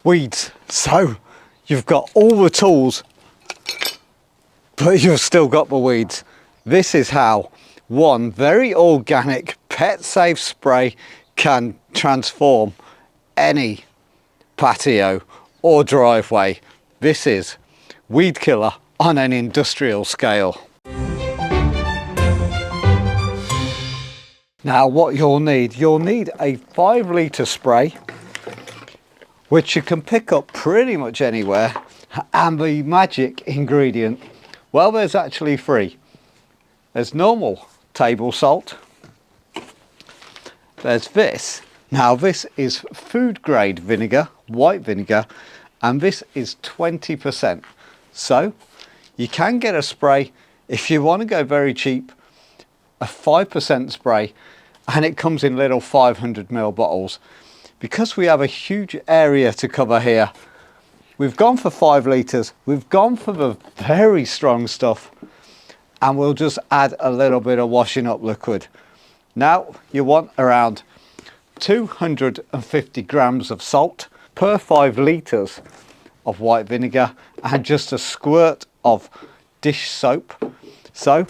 Weeds. So you've got all the tools, but you've still got the weeds. This is how one very organic pet safe spray can transform any patio or driveway. This is Weed Killer on an industrial scale. Now what you'll need a 5 litre spray, which you can pick up pretty much anywhere, and the magic ingredient, well, there's actually 3. There's normal table salt, there's this. Now this is food grade vinegar, white vinegar, and this is 20%. So you can get a spray, if you want to go very cheap, a 5% spray, and it comes in little 500ml bottles. Because we have a huge area to cover here, we've gone for 5 litres, we've gone for the very strong stuff, and we'll just add a little bit of washing up liquid. Now you want around 250 grams of salt per 5 litres of white vinegar, and just a squirt of dish soap. So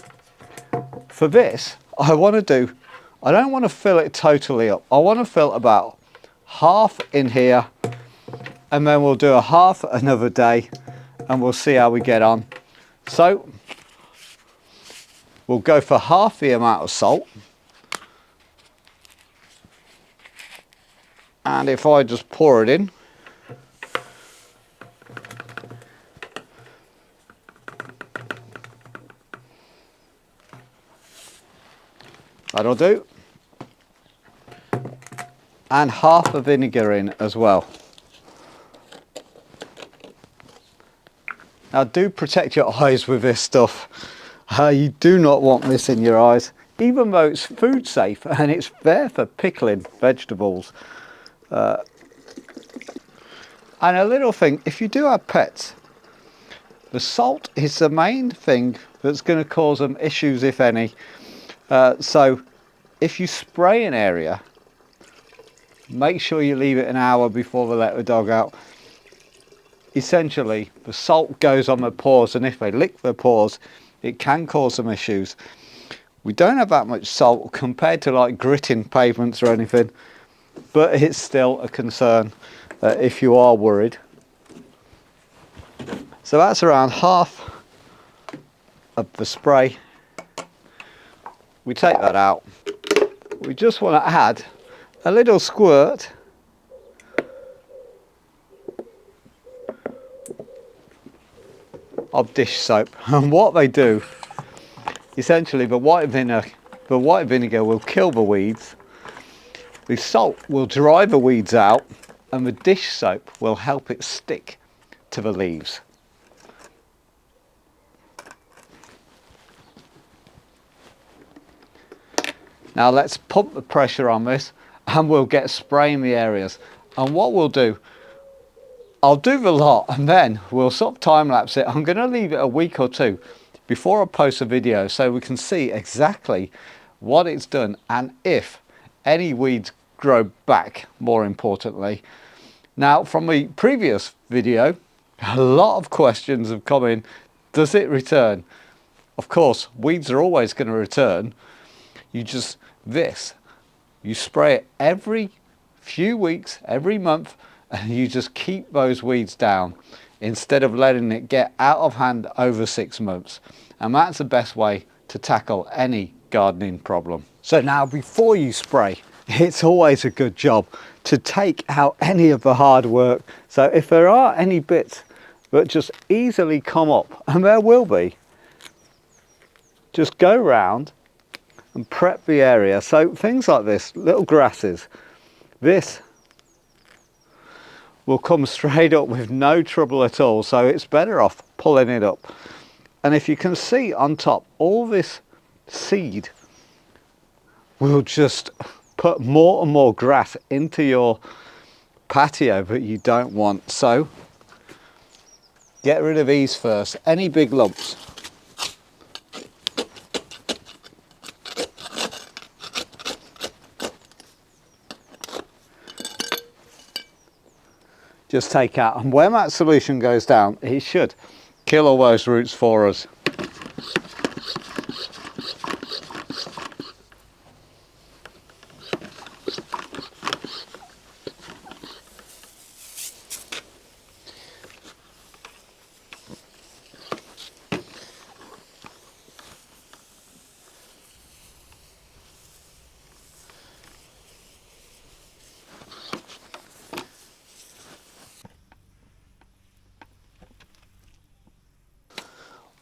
for this, I don't want to fill it totally up. I want to fill about half in here, and then we'll do a half another day, and we'll see how we get on. So we'll go for half the amount of salt, and if I just pour it in, that'll do, and half the vinegar in as well. Now do protect your eyes with this stuff. You do not want this in your eyes, even though it's food safe and it's there for pickling vegetables. And a little thing, if you do have pets, the salt is the main thing that's going to cause them issues, if any. So if you spray an area, make sure you leave it an hour before they let the dog out. Essentially, the salt goes on the paws, and if they lick their paws, it can cause some issues. We don't have that much salt compared to like gritting pavements or anything, but it's still a concern if you are worried. So that's around half of the spray. We take that out. We just want to add a little squirt of dish soap. And what they do, essentially, the white vinegar will kill the weeds, the salt will dry the weeds out, and the dish soap will help it stick to the leaves. Now let's pump the pressure on this, and we'll get spraying the areas. And what we'll do, I'll do the lot, and then we'll sort of time lapse it. I'm going to leave it a week or 2 before I post a video, so we can see exactly what it's done and if any weeds grow back, more importantly. Now from the previous video, a lot of questions have come in. Does it return? Of course, weeds are always going to return. You spray it every few weeks, every month, and you just keep those weeds down instead of letting it get out of hand over 6 months. And that's the best way to tackle any gardening problem. So now before you spray, it's always a good job to take out any of the hard work. So if there are any bits that just easily come up, and there will be, just go round and prep the area. So things like this, little grasses, this will come straight up with no trouble at all, so it's better off pulling it up. And if you can see on top, all this seed will just put more and more grass into your patio that you don't want. So get rid of these first, any big lumps. just take out, and when that solution goes down, it should kill all those roots for us.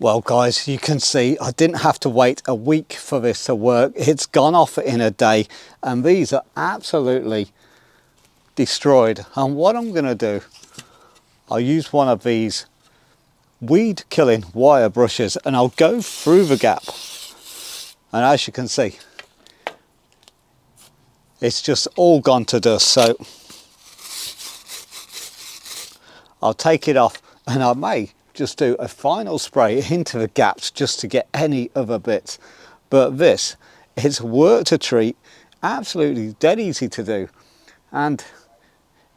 Well guys, you can see I didn't have to wait a week for this to work. It's gone off in a day and these are absolutely destroyed. And what I'm going to do, I'll use one of these weed killing wire brushes and I'll go through the gap. And as you can see, it's just all gone to dust. So I'll take it off and I may just do a final spray into the gaps just to get any other bits. But this, it's work to treat, absolutely dead easy to do, and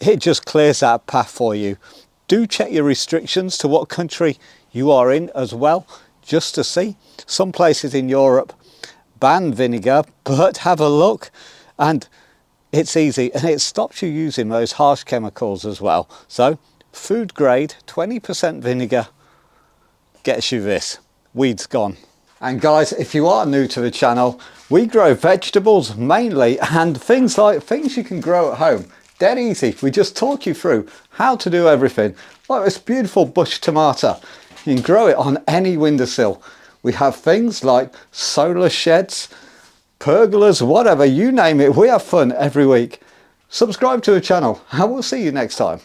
it just clears that path for you. Do check your restrictions to what country you are in as well, just to see. Some places in Europe ban vinegar, but have a look, and it's easy, and it stops you using those harsh chemicals as well. So food grade 20% vinegar gets you this. Weeds gone. And guys, if you are new to the channel, we grow vegetables mainly, and things you can grow at home. Dead easy. We just talk you through how to do everything. Like this beautiful bush tomato, you can grow it on any windowsill. We have things like solar sheds, pergolas, whatever, you name it. We have fun every week. Subscribe to the channel and we'll see you next time.